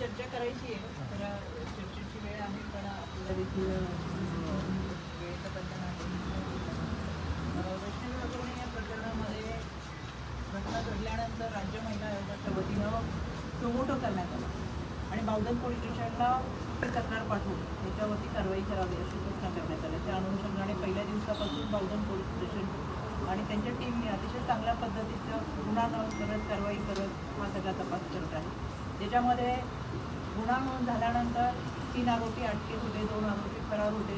चर्चा करायची आहे, तर चर्चेची वेळ आहे, पण आपल्याला देखील वेळेचं बंधन आहे. वैष्णवी हगवणे या प्रकरणामध्ये घटना घडल्यानंतर राज्य महिला आयोगाच्या वतीनं सुमोटो करण्यात आला आणि बावधन पोलीस स्टेशनला तक्रार पाठवून त्याच्यावरती कारवाई करावी अशी सूचना करण्यात आली. त्या अनुषंगाने पहिल्या दिवसापासून बावधन पोलीस स्टेशन आणि त्यांच्या टीमने अतिशय चांगल्या पद्धतीचं गुन्हा नोंद करत कारवाई करत हा सगळा तपास करत आहे. त्याच्यामध्ये गुन्हा नोंद झाल्यानंतर 3 आरोपी अटकेत होते, 2 आरोपी फरार होते.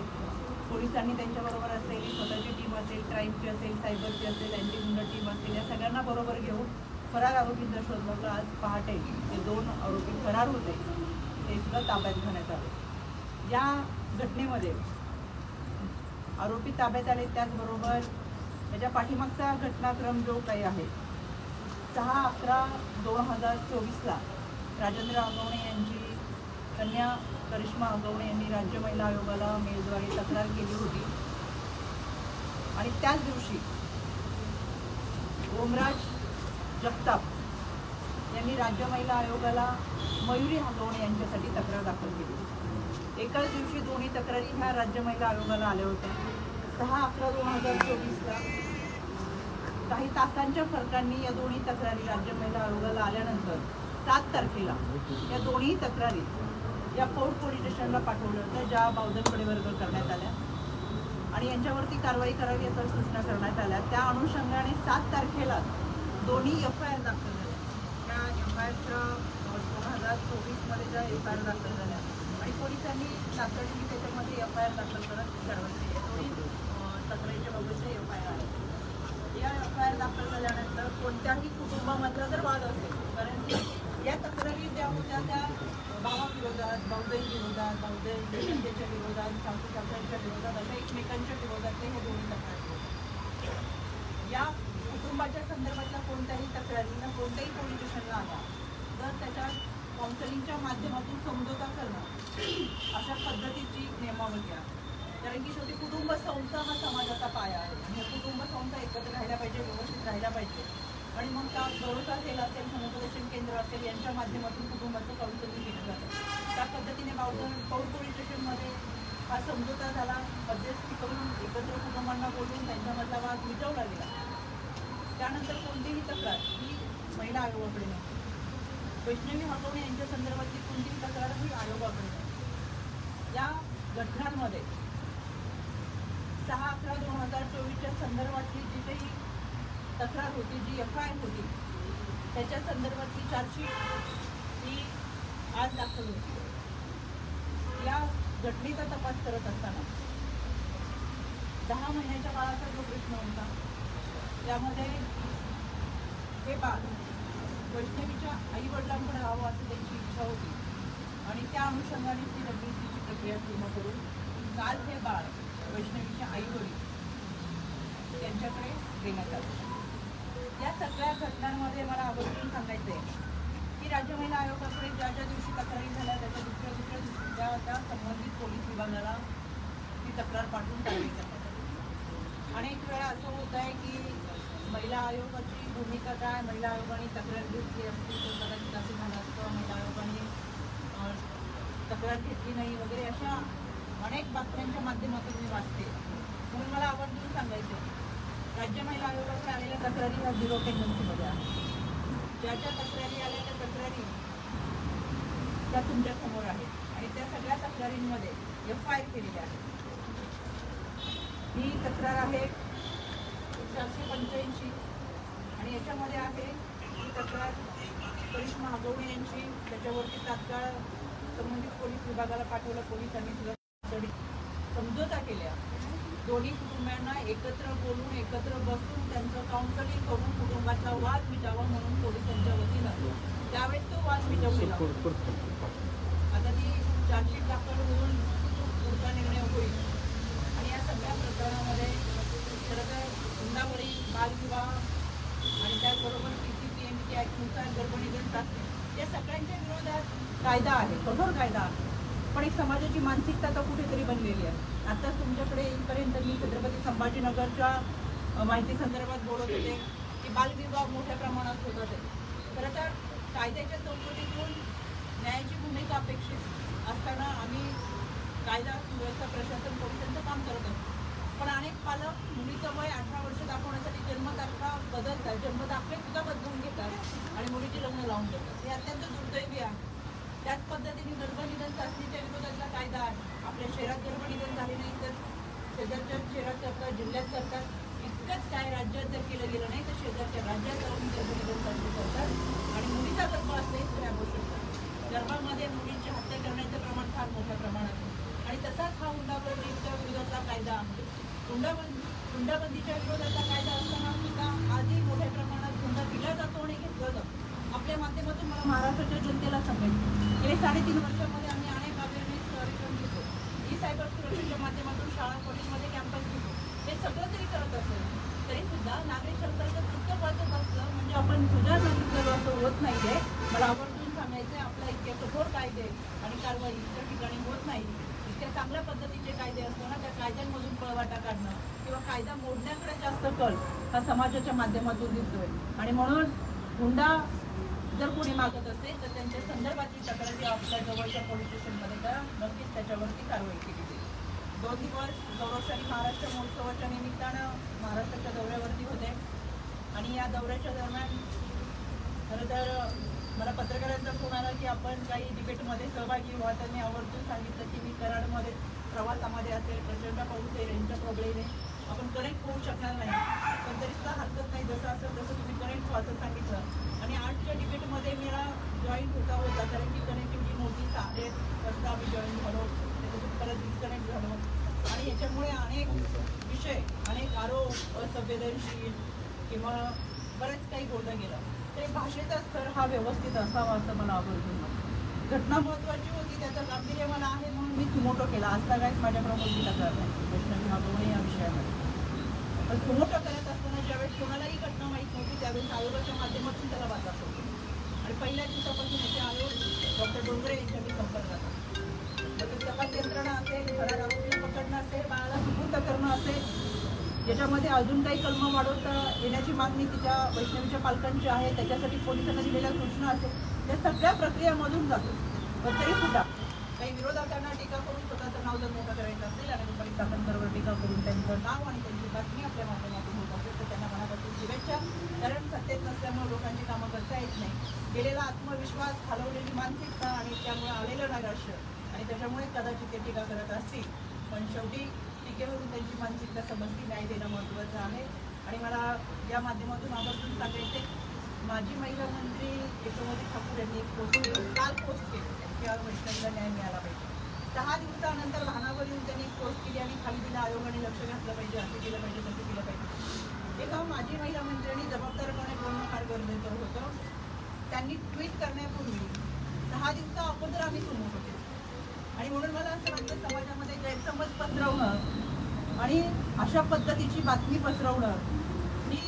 पोलिसांनी त्यांच्याबरोबर असलेली स्वतःची टीम असेल, क्राईमची असेल, सायबरची असेल, अँटी गुंडा टीम असेल, या सगळ्यांना बरोबर घेऊन फरार आरोपींचा शोध लावला. आज पहाटे ते 2 आरोपी फरार होते, ते सुद्धा ताब्यात घेण्यात आले. या घटनेमध्ये आरोपी ताब्यात आले. त्याचबरोबर त्याच्या पाठीमागचा घटनाक्रम जो काही आहे, 6/11/2024 राजेंद्र हगवणे यांची कन्या करिश्मा हगवणे यांनी राज्य महिला आयोगाला मेलद्वारे तक्रार केली होती आणि त्याच दिवशी ओमराज जगताप यांनी राज्य महिला आयोगाला मयुरी हगवणे यांच्यासाठी तक्रार दाखल केली. एकाच दिवशी दोन्ही तक्रारी ह्या राज्य महिला आयोगाला आल्या होत्या. 6/11/2024 काही तासांच्या फरकांनी या दोन्ही तक्रारी राज्य महिला आयोगाला आल्यानंतर 7 तारखेला या दोन्ही तक्रारी या फोर्ट पोलीस स्टेशनला पाठवलं होतं, ज्या बावधनकडे वर्ग करण्यात आल्या आणि यांच्यावरती कारवाई करावी अशा सूचना करण्यात आल्या. त्या अनुषंगाने 7 तारखेला दोन्ही FIR दाखल झाल्या. त्या FIRच्या 2024 ज्या FIR दाखल झाल्या आणि पोलिसांनी तातडीने त्याच्यामध्ये FIR दाखल करत कारवाई केली. दोन्ही तक्रारीच्या बाबतच्या FIR आहेत. या FIR दाखल झाल्यानंतर कोणत्याही कुटुंबामधला जर वाद असेल, कारण की या तक्रारी ज्या होत्या त्या भावाविरोधात, भाऊजाई विरोधात, भाऊजाईच्या विरोधात, सासू सासऱ्यांच्या विरोधात, अशा एकमेकांच्या विरोधातले हे दोन्ही तक्रारी होत्या. या कुटुंबाच्या संदर्भातल्या कोणत्याही तक्रारींना कोणत्याही पोलीस स्टेशनला आला तर त्याच्यात काउन्सिलिंगच्या माध्यमातून समझोता करणं अशा पद्धतीची नियमावली आहे. कारण की शेवटी कुटुंब संस्था हा समाजाचा पाया आहे आणि कुटुंब संस्था एकत्र राहायला पाहिजे, व्यवस्थित राहायला पाहिजे आणि मग का भरोसा सेल असेल, समुपदेशन केंद्र असेल, यांच्या माध्यमातून कुटुंबाचं काउन्सिलिंग केलं जातं. त्या पद्धतीने फोर्ट पोलीस स्टेशनमध्ये हा समझोता झाला. मध्यस्थी करून एकत्र कुटुंबांना बोलून त्यांच्यामधला वाद मिटवला गेला. त्यानंतर कोणतीही तक्रार ही महिला आयोगाकडे नव्हती. वैष्णवी हगवणे यांच्या संदर्भातली कोणतीही तक्रार ही आयोगाकडे नव्हती. या घटनांमध्ये 6/11/2024 संदर्भातली जी काही तक्रार होती, जी FIR होती, त्याच्या संदर्भातली चार्जशीट ही आज दाखल होती. या घटनेचा तपास करत असताना 10 महिन्याच्या बाळाचा जो प्रश्न होता, त्यामध्ये हे बाळ वैष्णवीच्या आईवडिलांकडे राहावं असं त्यांची इच्छा होती आणि त्या अनुषंगाने CWCची प्रक्रिया पूर्ण करून काल हे बाळ वैष्णवीच्या आईवडील त्यांच्याकडे देण्यात आलं. या सगळ्या घटनांमध्ये मला आवर्जून सांगायचं आहे की राज्य महिला आयोगाकडे ज्या ज्या दिवशी तक्रारी झाल्या त्याच्या दुसऱ्या दिवशी त्या संबंधित पोलीस विभागाला ती तक्रार पाठवून कारवाई करण्यात आली. अनेक वेळा असं होत आहे की महिला आयोगाची भूमिका काय, महिला आयोगाने तक्रार घेतली असती तर कदाचित असं झालं असतं, महिला आयोगाने तक्रार घेतली नाही वगैरे, अशा अनेक बातम्यांच्या माध्यमातून मी वाचते. म्हणून मला आवर्जून सांगायचं आहे, राज्य महिला आयोगाकडे आलेल्या तक्रारी ह्या 0 टेंडन्सीमध्ये आहेत. ज्या ज्या तक्रारी आल्या त्या तक्रारी त्या तुमच्यासमोर आहेत आणि त्या सगळ्या तक्रारींमध्ये FIR केलेल्या आहेत. ही तक्रार आहे 485 आणि याच्यामध्ये आहे ही तक्रार करिश्मा हगवणे यांची. त्याच्यावरती तात्काळ संबंधित पोलीस विभागाला पाठवलं. पोलिसांनी सुद्धा समझोता केल्या. दोन्ही कुटुंबांना एकत्र बोलून, एकत्र बसून त्यांचं काउन्सिलिंग करून कुटुंबातला वाद मिटावा म्हणून पोलिसांच्या वतीनं त्यावेळेस तो वाद मिटवलेला. आता ती चार्जशीट दाखल होऊन पुढचा निर्णय होईल आणि या सगळ्या प्रकरणामध्ये खरं तर हुंडाबळी, बालविवाह आणि त्याचबरोबर PCPMC ॲक्टनुसार गर्भनिधन चाचणी या सगळ्यांच्या विरोधात कायदा आहे, कठोर कायदा आहे. पण एक समाजाची मानसिकता तर कुठेतरी बनलेली आहे. आताच तुमच्याकडे येईपर्यंत मी छत्रपती संभाजीनगरच्या माहिती संदर्भात बोलत होते की बालविवाह मोठ्या प्रमाणात होत होते. खरं तर कायद्याच्या चौकटीतून न्यायाची भूमिका असताना आम्ही कायदा सुव्यवस्था प्रशासन पोलिसांचं काम करत असतो. पण अनेक पालक मुलीचं वय 18 वर्ष दाखवण्यासाठी जन्मतारखा बदलतात, जन्मदाखले सुद्धा बदलून घेतात आणि मुलीची लग्न लावून देतात. हे अत्यंत दुर्दैवी आहे. त्याच पद्धतीने गर्भनिधन चाचणीच्या विरोधातला कायदा आहे. आपल्या शहरात गर्भनिधन झाले नाही तर शेजारच्या शहरात करतात, जिल्ह्यात करतात. इतकंच काय, राज्यात जर केलं गेलं नाही तर शेजारच्या राज्यात जाऊन गर्भनिधन चाचणी करतात आणि मुलीचा गर्भ असेल तर अबॉर्शन करतात. गर्भामध्ये मुलींची हत्या करण्याचं प्रमाण फार मोठ्या प्रमाणात आहे. आणि तसाच हा हुंडाबंदीच्या विरोधातला कायदा आहे. हुंडाबंदीच्या विरोधातला कायदा असताना सुद्धा आजही मोठ्या प्रमाणात हुंडा दिला जातो आणि घेतला जातो. आपल्या माध्यमातून मला महाराष्ट्राच्या जनतेला सांगायचं, गेले 3.5 वर्षामध्ये आम्ही अनेक अवेअरनेस कार्यक्रम घेतो. ई सायबर सुरक्षेच्या माध्यमातून शाळा कॉलेजमध्ये कॅम्पस घेतो. हे सगळं जरी करत असेल तरी सुद्धा नागरिक संघाचं पुस्तक वाचत असलं म्हणजे आपण सुधार नागरिक झालो असं होत नाहीये. मला आवर्जून सांगायचं आहे, आपला इतके कठोर कायदे आणि कारवाई इतर ठिकाणी होत नाही. इतक्या चांगल्या पद्धतीचे कायदे असताना त्या कायद्यांमधून पळवाटा काढणं किंवा कायदा मोडण्याकडे जास्त कल हा समाजाच्या माध्यमातून दिसतोय. आणि म्हणून हुंडा जर कोणी मागत असेल तर त्यांच्या संदर्भातली तक्रारी आपल्या जवळच्या पोलीस स्टेशनमध्ये करा, नक्कीच त्याच्यावरती कारवाई केली जाईल. 2 दिवस गौरवशाली महाराष्ट्र महोत्सवाच्या निमित्तानं महाराष्ट्राच्या दौऱ्यावरती होते आणि या दौऱ्याच्या दरम्यान खरं तर मला पत्रकारांचा फोन आला की आपण काही डिबेटमध्ये सहभागी व्हा. त्यांनी आवर्जून सांगितलं की मी कराडमध्ये प्रवासामध्ये असेल, प्रचंड पाऊस आहे, रेंजचा प्रॉब्लेम आहे, आपण कनेक्ट होऊ शकणार नाही, पण तरी सुद्धा हरकत नाही, जसं असेल तसं तुम्ही कनेक्ट व्हा असं सांगितलं. आणि आजच्या डिबेटमध्ये मला जॉईन होता कारण की कनेक्टिव्हिटी नव्हती. 8:30 वाजता आम्ही जॉईन झालो, त्याच्यातून परत डिस्कनेक्ट झालो आणि याच्यामुळे अनेक विषय, अनेक आरोप असंवेदनशील किंवा बरंच काही बोललं गेलं. ते भाषेचा स्तर हा व्यवस्थित असावा असं मला आवर्जून वाटतं. घटना महत्त्वाची होती, त्याचं गांभीर्य मला आहे म्हणून मी सुमोटो केला. आज काहीच माझ्याकडे मुलगी तक्रार नाही वैष्णवी मागवणे या विषयामध्ये. पण सुमोटो करत असताना ज्यावेळेस कोणालाही घटना माहीत नव्हती त्यावेळेस आयोगाच्या माध्यमातून त्याला वाचा होतो आणि पहिल्या दिवसापासून याचे आयोग डॉक्टर डोंगरे यांच्या मी संपर्कात आहे. तपास यंत्रणा असेल, फरार आरोपी पकडणं असेल, बाळाला सुपूर्द करणं असेल, ज्याच्यामध्ये अजून काही कलमं वाढवता येण्याची मागणी तिच्या वैष्णवीच्या पालकांची आहे, त्याच्यासाठी पोलिसांना दिलेल्या सूचना असेल, त्या सगळ्या प्रक्रियामधून जातो. पण तरीसुद्धा काही विरोधकांना टीका करून स्वतःचं नाव जर मोठं करायचं असेल आणि दुपारी साखरकरवर टीका करून त्यांचं नाव आणि त्यांची बातमी आपल्या माध्यमातून होत असेल तर त्यांना मनापासून शुभेच्छा. कारण सत्तेत नसल्यामुळे लोकांची कामं करता येत नाही. गेलेला आत्मविश्वास, हलवलेली मानसिकता आणि त्यामुळे आलेलं नैराश्य आणि त्याच्यामुळे कदाचित ते टीका करत असतील. पण शेवटी टीकेवरून त्यांची मानसिकता समजती, न्याय देणं महत्त्वाचं आहे. आणि मला या माध्यमातून आवर्जून सांगायचे, माजी महिला मंत्री यशोमती ठाकूर यांनी एक काल पोस्ट केली की वैष्णवीला न्याय मिळाला पाहिजे. 6 दिवसानंतर भानावर येऊन त्यांनी एक पोस्ट केली आणि खाली दिलं आयोगाने लक्ष घातलं पाहिजे, असं केलं पाहिजे, तसं केलं पाहिजे. एका माजी महिला मंत्र्यांनी जबाबदारपणे बोलणं फार गरजेचं होतं. त्यांनी ट्विट करण्यापूर्वी 6 दिवसा अगोदर आम्ही समोर होते आणि म्हणून मला असं वाटतं समाजामध्ये गैरसमज पसरवणं आणि अशा पद्धतीची बातमी पसरवणं ही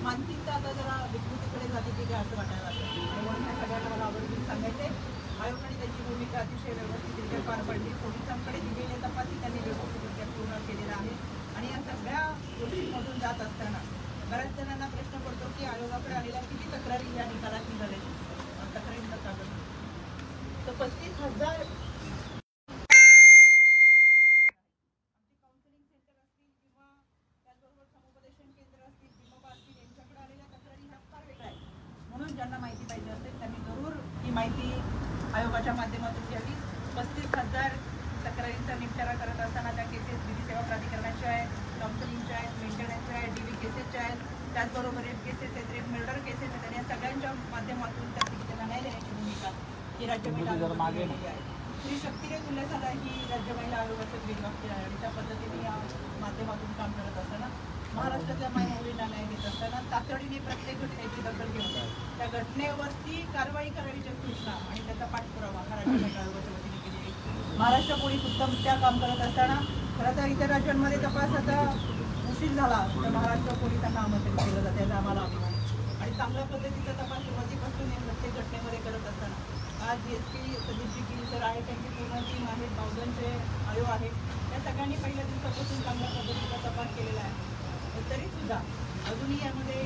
मानसिकता आता जरा विकृतीकडे जाते की काय असं वाटायला लागतं. आणि म्हणून या सगळ्यांना मला आवर्जून सांगायचे, आयोगाने त्यांची भूमिका अतिशय व्यवस्थितरित्या पार पडली. पोलिसांकडे दिलेले तपासही त्यांनी व्यवस्थितरित्या पूर्ण केलेला आहे. आणि या सगळ्या गोष्टींमधून जात असताना बऱ्याच जणांना प्रश्न पडतो की आयोगाकडे आलेल्या किती तक्रारी या निकालात निघाल्या, तक्रारींचा कागद तर 35,000 ज्यांना माहिती पाहिजे असेल त्यांनी जरूर ही माहिती आयोगाच्या माध्यमातून घ्यावी. 35,000 तक्रारींचा निपटारा करत असताना त्या केसेस विधी सेवा प्राधिकरणाच्या आहेत, काउन्सिलिंगच्या आहेत, मेंटेनन्सच्या आहेत, DV केसेसच्या आहेत, त्याचबरोबर रेप केसेस आहेत, रेप मर्डर केसेस आहेत. आणि या सगळ्यांच्या माध्यमातून त्या पीडितांना न्याय देण्याची भूमिका ही राज्य महिला आयोगाने केलेली आहे. स्त्री शक्तीने उल्लेखाला ही राज्य महिला आयोगाचं वेगवाक्य आहे. आणि त्या पद्धतीने या माध्यमातून काम करत असताना महाराष्ट्रातल्या मुलींना न्याय देत असताना तातडीने प्रत्येक घटनेची दखल घेऊन त्या घटनेवरती कारवाई करायच्या सूचना आणि त्याचा पाठपुरावा हा राज्य महिला आयोगाच्या वतीने केली. महाराष्ट्र पोलीस उत्तमरित्या काम करत असताना खरं तर इतर राज्यांमध्ये तपास आता उशीर झाला तर महाराष्ट्र पोलिसांना आमंत्रित केलं जातं, त्याचा आम्हाला अभिमान. आणि चांगल्या पद्धतीचा तपास सुरुवातीपासून या प्रत्येक घटनेमध्ये करत असताना आज SP सतीशजी गिरी सर आहे, त्यांची पूर्ण टीम आहे, बावधनचे आयोग आहे, या सगळ्यांनी पहिल्या दिवसापासून चांगल्या पद्धतीचा तपास केलेला आहे. तरीसुद्धा अजूनही यामध्ये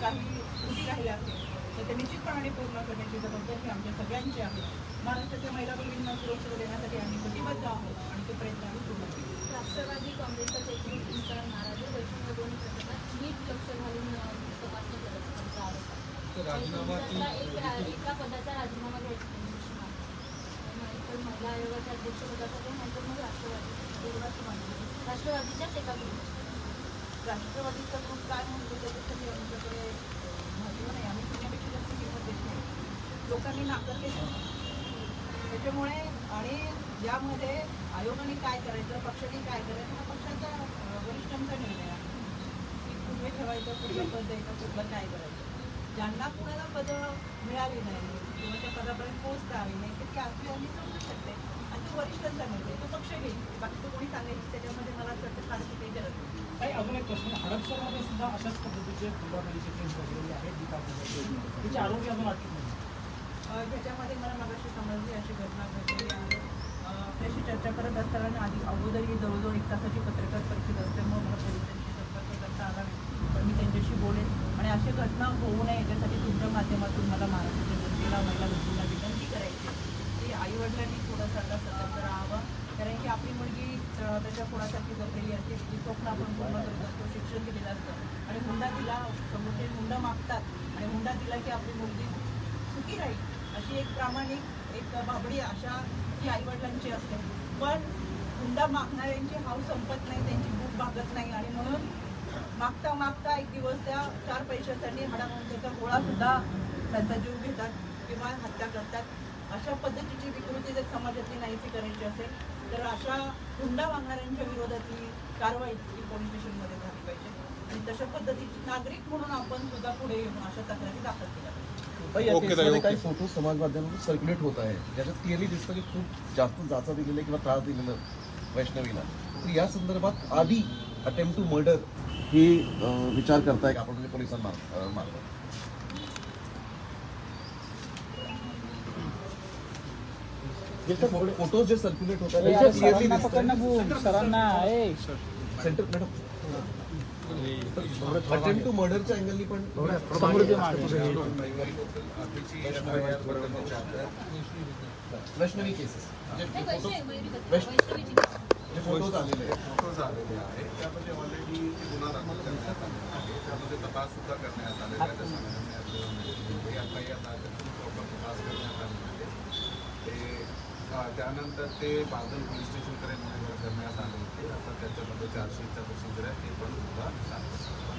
काही त्रुटी राहिल्या असेल तर ते निश्चितपणाने पूर्ण करण्याची जबाबदारी आमच्या सगळ्यांची आहे. महाराष्ट्राच्या महिला भगिनींना सुरक्षित देण्यासाठी आम्ही कटिबद्ध आहोत आणि ते प्रयत्न आम्ही पूर्ण केले. राष्ट्रवादी काँग्रेसचा एकूण तुमचा नाराजी वैष्णव दोन्ही प्रकरणात नीट लक्ष घालून तपासणी करत असल्याचा आरोप आहे. एका पदाचा राजीनामा घ्यायची त्यांची मागणी तर महिला आयोगाच्या अध्यक्षपदाचा ते नंतर मग राष्ट्रवादीच्याच एका राष्ट्रवादीचा ग्रुप काय म्हणतो त्याच्यासाठी आमच्याकडे महत्त्व नाही. आम्ही तुझ्यापेक्षा जास्त किंमत देत नाही. लोकांनी नाकारले त्याच्यामुळे. आणि यामध्ये आयोगाने काय करायचं, पक्षाने काय करायचं हा पक्षाचा वरिष्ठांचा निर्णय आहे की कुठे ठेवायचं, कुठलं पद द्यायचं, कुठलं काय करायचं. ज्यांना कुणाला पदं मिळाली नाही किंवा त्या पदापर्यंत पोहोचता आली नाही तर ती आपली आम्ही समजू शकते आणि तो वरिष्ठांचा निर्णय, तो पक्ष घेईल. बाकी तो कोणी सांगायचं त्याच्यामध्ये मला असं वाटतं फारशी काही गरज नाही. काही अजून एक प्रश्न, हडपसरमध्ये सुद्धा अशाच पद्धतीचे गुन्हेगारीचे केस वगैरे आहेत, तिचे आरोपी अजून अटक नाही. त्याच्यामध्ये मला मगाशी समजली अशी घटना घडलेली आहे. त्याशी चर्चा करत असताना अगोदरही जवळजवळ 1 तासाची पत्रकार परिषद असल्यामुळे मला पोलिसांशी संपर्क करता आला नाही. पण मी त्यांच्याशी बोलेन आणि अशी घटना होऊ नये याच्यासाठी तुमच्या माध्यमातून मला महाराष्ट्राच्या जनतेला, महिला बंधूंना विनंती करायची की आईवडिलांनी थोडंसं आता सतर्क राहावं. कारण की आपली मुलगी त्याच्या कोणासाठी जपलेली असते, तिची स्वप्न आपण पूर्ण करत असतो, शिक्षण दिलेलं असतं आणि हुंडा दिला, समोरचे हुंडा मागतात आणि हुंडा दिला की आपली मुलगी सुखी राहील अशी एक प्रामाणिक एक भाबडी आशा ही आईवडिलांची असते. पण हुंडा मागणाऱ्यांची हाव संपत नाही, त्यांची भूक भागत नाही आणि म्हणून मागता मागता एक दिवस त्या 4 पैशासाठी हाडामांसाचा गोळासुद्धा त्यांचा जीव घेतात किंवा हत्या करतात. अशा पद्धतीची विकृती जर समाजातली नाहीशी करायची असेल तर अशा हुंडा मागणाऱ्यांच्या विरोधातली कारवाई ही पोलीस स्टेशनमध्ये झाली पाहिजे आणि तशा पद्धतीची नागरिक म्हणून आपण सुद्धा पुढे येऊन अशा तक्रारी दाखल केल्या पाहिजे. काही फोटो समाज माध्यमातून सर्क्युलेट होत आहे ज्याच्यात क्लिअरली दिसतं की खूप जास्त जाचा दिलेला किंवा त्रास दिलेला वैष्णवीला. तर या संदर्भात आधी अटेम्प्ट टू मर्डर हे विचार करताय का आपण म्हणजे पोलिसांमार्फत? फोटोज जे सर्क्युलेट होत आहेत सेंटर मॅडम अटेम्प्ट टू मर्डरच्या अँगलनी पण वैष्णवी केसेस फोटोज आलेले आहेत त्यामध्ये ऑलरेडी गुन्हा दाखल करण्यात आलेला आहे. त्यामध्ये तपास सुद्धा करण्यात आलेला आहे. तपास करण्यात आलेला आहे. ते त्यानंतर ते बादल पोलीस स्टेशनकडे करण्यात आले होते. आता त्याच्यामध्ये चार्जशीटचा प्रोसिजर आहे ते पण सुद्धा